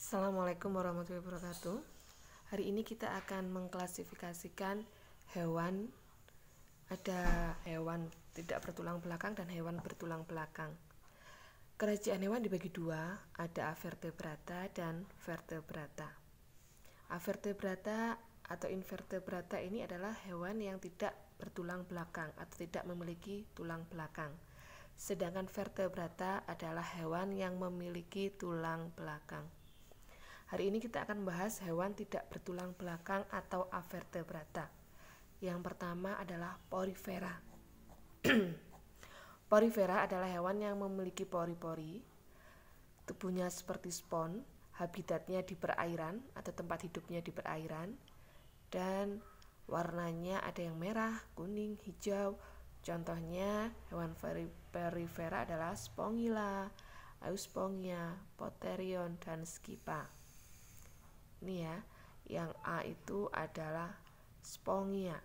Assalamualaikum warahmatullahi wabarakatuh. Hari ini kita akan mengklasifikasikan hewan. Ada hewan tidak bertulang belakang dan hewan bertulang belakang. Kerajaan hewan dibagi dua, ada avertebrata dan vertebrata. Avertebrata atau invertebrata ini adalah hewan yang tidak bertulang belakang atau tidak memiliki tulang belakang. Sedangkan vertebrata adalah hewan yang memiliki tulang belakang. Hari ini kita akan membahas hewan tidak bertulang belakang atau avertebrata. Yang pertama adalah porifera. Porifera adalah hewan yang memiliki pori-pori. Tubuhnya seperti spons, habitatnya di perairan atau tempat hidupnya di perairan, dan warnanya ada yang merah, kuning, hijau. Contohnya hewan porifera adalah Spongilla, Euspongia, Potherion, dan Scypha. Ini ya, yang A itu adalah Spongia.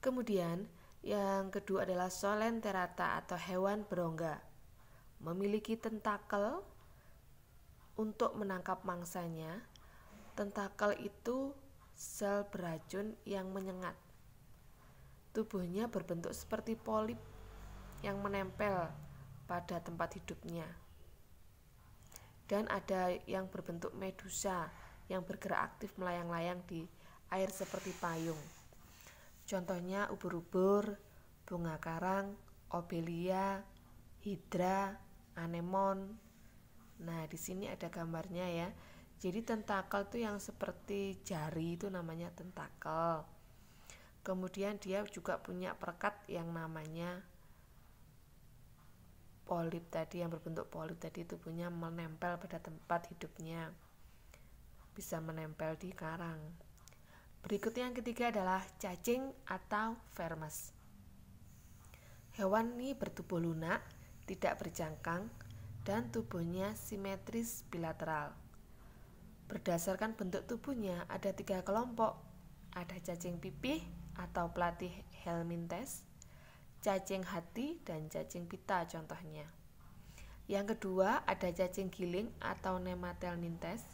Kemudian yang kedua adalah Solenterata atau hewan berongga. Memiliki tentakel untuk menangkap mangsanya. Tentakel itu sel beracun yang menyengat. Tubuhnya berbentuk seperti polip yang menempel pada tempat hidupnya. Dan ada yang berbentuk medusa yang bergerak aktif melayang-layang di air seperti payung. Contohnya ubur-ubur, bunga karang, obelia, hidra, anemon. Nah, di sini ada gambarnya ya. Jadi tentakel itu yang seperti jari itu namanya tentakel. Kemudian dia juga punya perekat yang namanya polip tadi, yang berbentuk polip tadi, tubuhnya menempel pada tempat hidupnya, bisa menempel di karang. Berikutnya yang ketiga adalah cacing atau vermes. Hewan ini bertubuh lunak, tidak berjangkang, dan tubuhnya simetris bilateral. Berdasarkan bentuk tubuhnya ada 3 kelompok. Ada cacing pipih atau platih helminthes, cacing hati, dan cacing pita contohnya. Yang kedua ada cacing giling atau nematelmintes.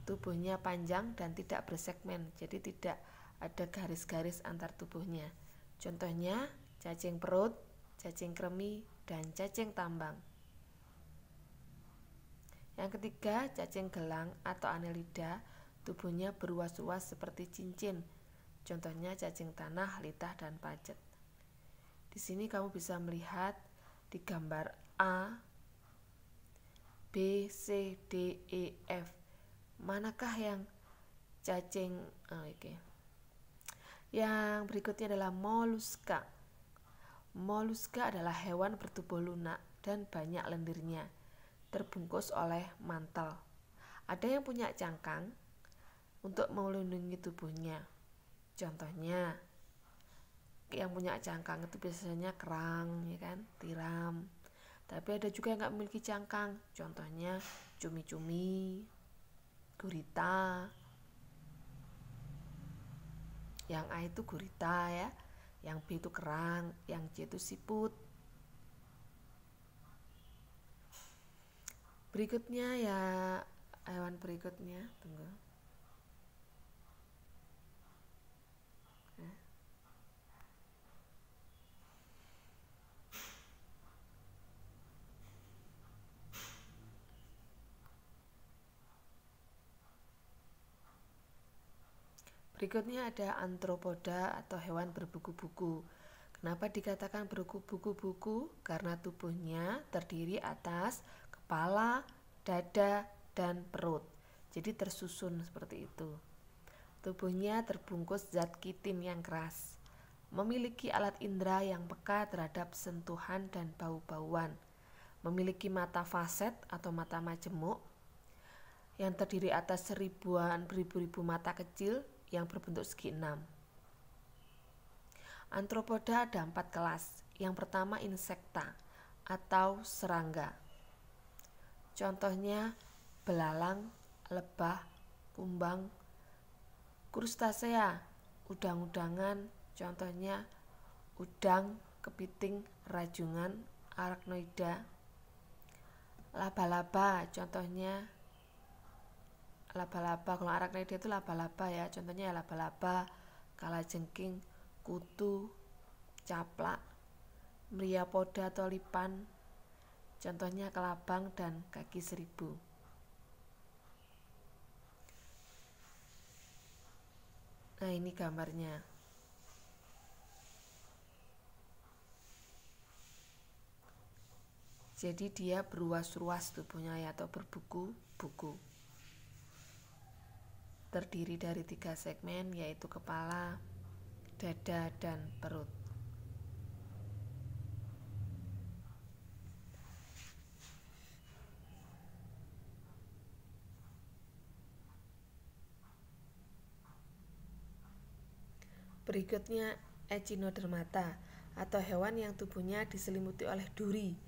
Tubuhnya panjang dan tidak bersegmen, jadi tidak ada garis-garis antar tubuhnya. Contohnya cacing perut, cacing kremi, dan cacing tambang. Yang ketiga cacing gelang atau Annelida. Tubuhnya beruas-uas seperti cincin. Contohnya cacing tanah, litah, dan pacet. Di sini kamu bisa melihat di gambar A, B, C, D, E, F. Manakah yang cacing? Yang berikutnya adalah moluska. Moluska adalah hewan bertubuh lunak dan banyak lendirnya, terbungkus oleh mantel. Ada yang punya cangkang untuk melindungi tubuhnya. Contohnya yang punya cangkang itu biasanya kerang, ya kan, tiram. Tapi ada juga yang nggak memiliki cangkang. Contohnya cumi-cumi, gurita. Yang A itu gurita ya, yang B itu kerang, yang C itu siput. Berikutnya ya, hewan berikutnya, tunggu. Berikutnya ada antropoda atau hewan berbuku-buku. Kenapa dikatakan berbuku-buku? Karena tubuhnya terdiri atas kepala, dada, dan perut. Jadi tersusun seperti itu. Tubuhnya terbungkus zat kitin yang keras. Memiliki alat indera yang peka terhadap sentuhan dan bau-bauan. Memiliki mata faset atau mata majemuk yang terdiri atas beribu-ribu mata kecil yang berbentuk segi 6. Antropoda ada 4 kelas. Yang pertama insekta atau serangga. Contohnya belalang, lebah, kumbang. Krustasea, udang-udangan. Contohnya udang, kepiting, rajungan, arachnoida. Laba-laba, contohnya laba-laba. Kalau arachnida itu laba-laba ya, contohnya ya laba-laba, kalajengking, kutu, caplak, mriapoda atau lipan, contohnya kelabang dan kaki seribu. Nah, ini gambarnya. Jadi dia beruas-ruas tubuhnya ya, atau berbuku-buku. Terdiri dari 3 segmen, yaitu kepala, dada, dan perut. Berikutnya Echinodermata, atau hewan yang tubuhnya diselimuti oleh duri.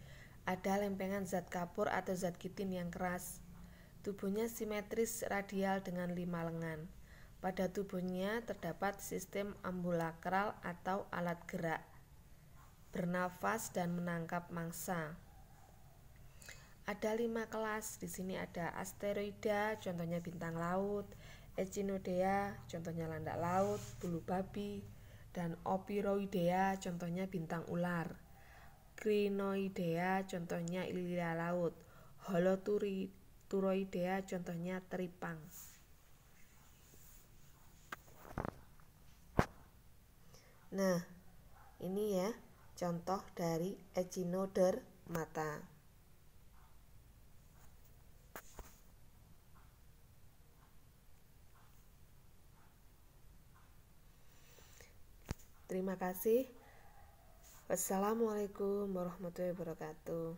Ada lempengan zat kapur atau zat kitin yang keras. Tubuhnya simetris radial dengan 5 lengan. Pada tubuhnya terdapat sistem ambulakral atau alat gerak, bernafas dan menangkap mangsa. Ada 5 kelas. Di sini ada Asteroida, contohnya bintang laut, Echinodea, contohnya landak laut, bulu babi, dan Opiroidea, contohnya bintang ular. Crinoidea, contohnya lila laut. Holoturoidea, contohnya teripang. Nah, ini ya contoh dari Echinodermata. Terima kasih. Wassalamualaikum warahmatullahi wabarakatuh.